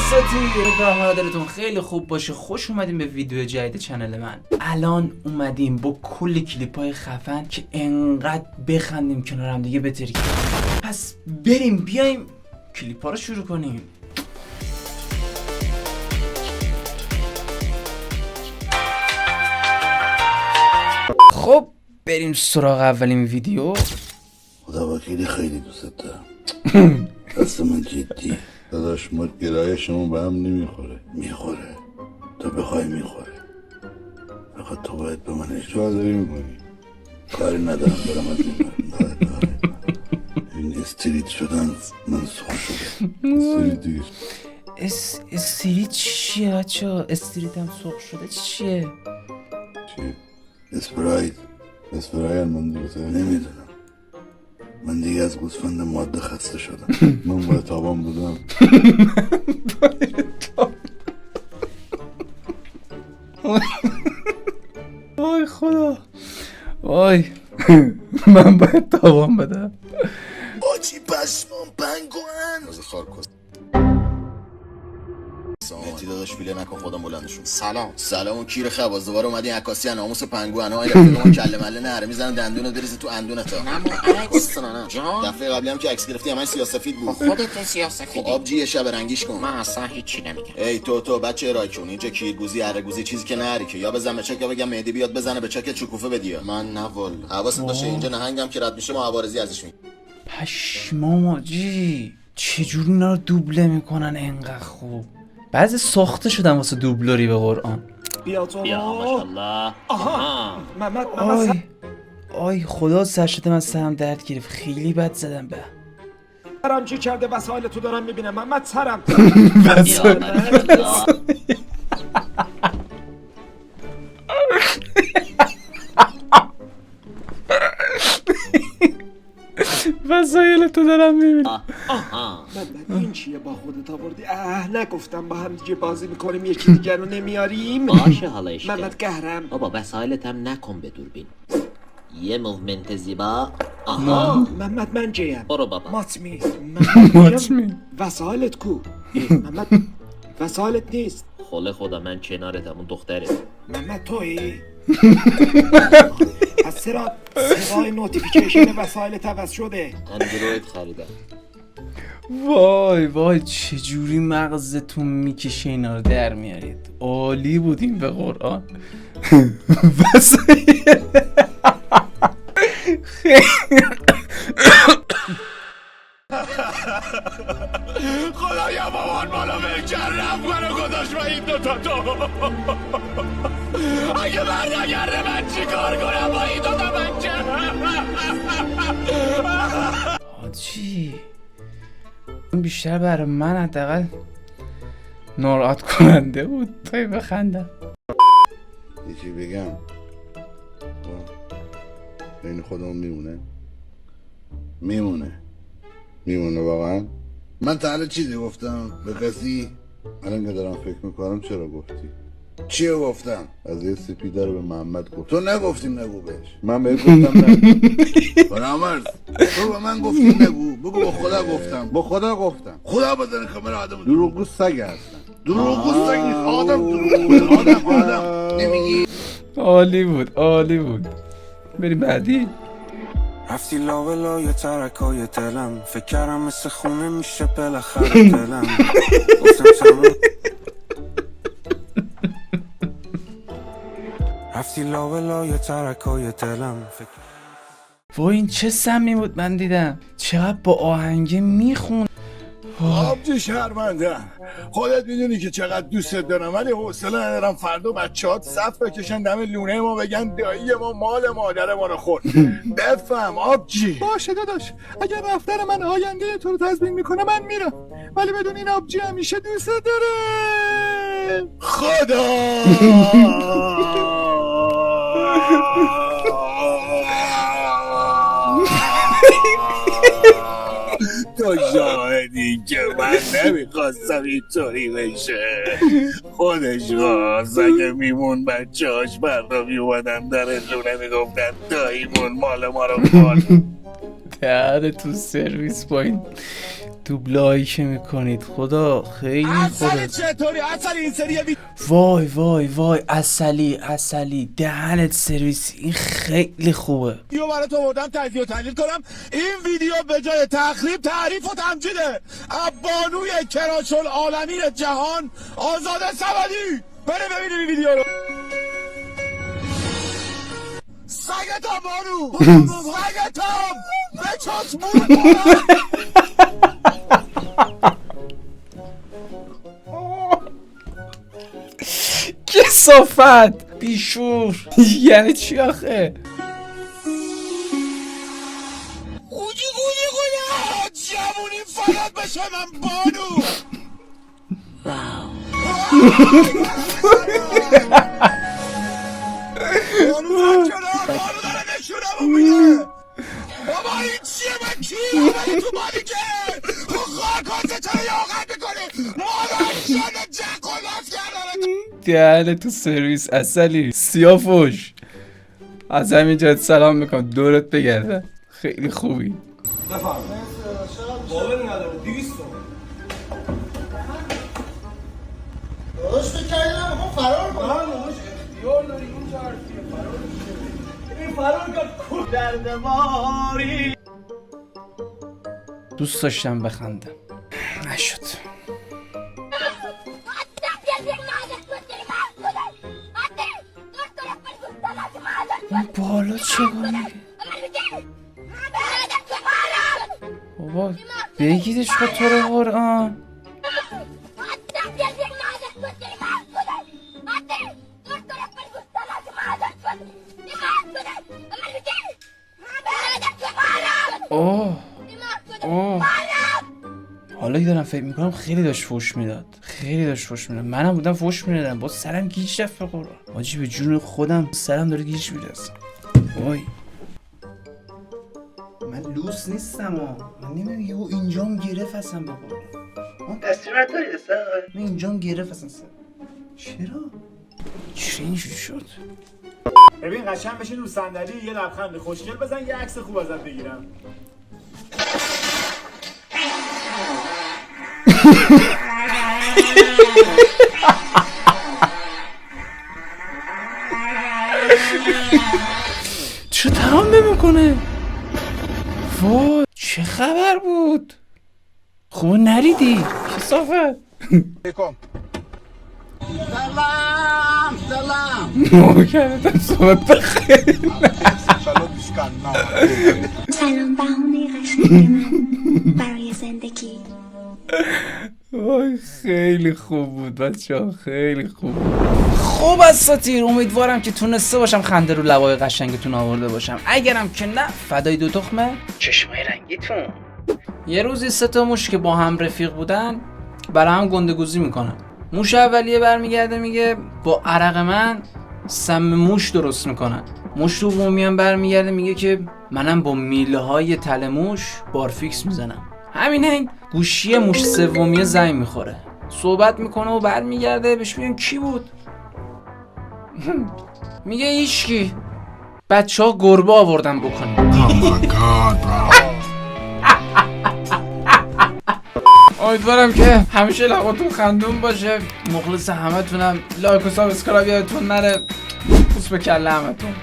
اساتید، حالتون خیلی خوب باشه. خوش اومدیم به ویدیو جدید چنل من. الان اومدیم با کلی کلیپای خفن که انقدر بخندیم کنار هم دیگه بترکیم. پس بریم بیایم کلیپا رو شروع کنیم. خب بریم سراغ اولین ویدیو. خدا وکیلی خیلی دوست دارم. دست من جدی داداش، ما گرایشمون به هم نمیخوره. میخوره، تو بخوای میخوره، فقط تو باید به من اجازه داری میکنی. کاری ندارم برم از این استریت شدن من سخن شده. استریت دیگه استریت چیه بچه ها؟ استریت هم سرخ شده چیه؟ چی؟ اسپراید من درسته نمیدونم. من دیگه از گوسفند ماده خسته شدم. من باید تابان بودم. وای خدا، وای من باید تابان بدم. آجی پشمان پنگوان از خارکست مهدی داداش بیله نکن خودم بلندشون. سلام و کیر خواز دوباره اومدی عکاسی ناموس پنگوانه های رفیق ما کله مله نره میزنن دندونو بریزه تو اندونتا. نه جان دفعه قبلی هم که عکس گرفتی همش سیاه‌سفید بود. خودت سیاه‌سفیدی. خب آبجی یه شب رنگیش کن. من اصلا هیچی نمیگم. ای تو بچه ارایکون اینجا کیرگوزی ارگوزی چیزی که نری که یا بزن به چک یا بگم مهدی بیاد بزنه به چک شکوفه بدی. من نه والا حواست باشه اینجا نهنگم که رد میشه ما عوارضی ازش می. پشمام آجی چجوری اینا رو دوبله میکنن انقدر خوب. بعضی ساخته شدن واسه دوبلوری به قرآن. بیا ماشاءالله. آها محمد آی خدا سرشته من سرم درد گرفت، خیلی بد زدم به سرم چی کرده؟ وسایل تو دارم میبینم محمد. سرم وسایل تو دارم میبینم. محمد این چیه با خودت آوردی؟ نگفتم با هم دیگه بازی میکنیم یکی دیگر رو نمیاریم؟ باشه حالا اشکال. محمد قهرم بابا وسایلت هم نکن به دوربین. یه موومنت زیبا. آها محمد من جیم. برو بابا. ماتمی ماتمی. وسایلت کو؟ محمد وسایلت نیست. خله خدا من کنارتم اون دختره. محمد تویی؟ پس چرا صدای نوتیفیکیشن وسایلت عوض شده؟ اندروید خریدم. وای چجوری مغزتون میکشه اینا رو در میارید. عالی بودیم به قرآن. وسایل خدایا بابان بالا بکر رفت منو گذاشت با این دوتا تو. اگه برنگرده من چی کار کنم با این دوتا بچه؟ آجی بیشتر برای من حداقل ناراحت کننده بود تا بخندم. یه چی بگم بین خودمون میمونه واقعا. من تا حالا چیزی گفتم به کسی؟ الان که دارم فکر میکنم چرا گفتی؟ چیه گفتم؟ از یه سپیده رو به محمد گفت. تو نگفتیم نگو بهش. من بهت گفتم نه. برامرز تو به من گفتیم نگو. بگو با خدا گفتم. خدا بزنه کامل آدم دروغگو سگ هستن. دروغگو سگ نیست آدم نمیگی؟ عالی بود. بریم بعدی. رفتی لاولای ترکای دلم، فکر کردم مثل خونه میشه بالاخره دلم. رفتی لاولای ترکای دلم. وای این چه سمی بود من دیدم، چقدر با آهنگه میخون. آبجی شرمنده، خودت میدونی که چقدر دوستت دارم ولی حوصله ندارم فردا بچه‌هات صف بکشن دم لونه ما بگن دایی ما مال مادر ما رو خورد. بفهم آبجی. باشه داداش، اگر رفتن من آینده تو رو تضمین میکنه من میرم، ولی بدون این آبجی همیشه دوست داره. خدا تو شاهدی که من نمیخواستم اینطوری بشه. خودش خواست. اگه میمون بچه هاش بردا میومدن در لونه میگفتن داییمون مال ما رو خورد. دهنه تو سرویس با این دوبلایی که میکنید خدا خیلی خوبه. چطوری اصلا این سری وای وای وای عسلی دهنت سرویس، این خیلی خوبه. ویدیو برای تو بردم تجزیه و تحلیل کنم. این ویدیو به جای تخریب تعریف و تمجیده. بانوی کراش العالمین جهان آزاده صمدی. بره ببینیم این ویدیو رو. سگتا بانو سگتا بچاس مون کثافت بیشور یعنی چی آخه؟ اوجی جوونی فقط بشه من بانو. بانو داره نشونمو میده. بابا این چیه من کی؟ بابا تو مالیکه خواهکاسه چرا یاقت میکنی؟ مادر شده جق و لاس کردنه. دهنه تو سرویس عسلی سیافوش، از همینجا سلام میکنم، دورت بگردم، خیلی خوبی. باور نداره 200 درست کردم میخوام فرار کنم. ماش اختیار داری اون حرفیه فرار میشه. این فرار کرد دردماری. دوست داشتم بخندم نشد. این بالا چه کنه؟ بابا بگیدش خود تو رو قرآن. اوه حالا که دارم فکر میکنم خیلی داشت فوش میداد، منم بودم فوش میدادم، با سرم گیج رفت به قرآن. حاجی به جون خودم سرم داره گیج میره اصلا. وای من لوس نیستم من نمیدونم یهو اینجام گرفت اصلا به قرآن. تصویرت دارید اصلا؟ من اینجام گرفت اصلا. چرا اینجوری شد؟ ببین قشنگ بشین رو صندلی یه لبخند خوشگل بزن یه عکس خوب ازت بگیرم. چه تمام نمیکنه؟ وای چه خبر بود؟ خوب نریدی کثافت. سلام کردم صحبت بخیر. سلام بهونه قشنگ من برای زندگی. وای خیلی خوب بود بچه‌ها، خیلی خوب. خوب اساتیر، امیدوارم که تونسته باشم خنده رو لبای قشنگتون آورده باشم. اگرم که نه فدای دو تخمه چشمای رنگیتون. یه روزی 3 موش که با هم رفیق بودن برای هم گندگوزی میکنن. موش اولیه برمیگرده میگه با عرق من سم موش درست میکنن. موش دومی هم برمیگرده میگه که منم با میله های تل موش بارفیکس میزنم. همین هنگ گوشی موش سومیه زنگ میخوره، صحبت میکنه و برمیگرده بهش میگن کی بود؟ میگه هیچکی، بچه ها گربه آوردن بکنیم. امیدوارم که همیشه لباتون خندون باشه. مخلص همه تونم. لایک و سابسکرایب یادتون نره. پوست به کله همتون.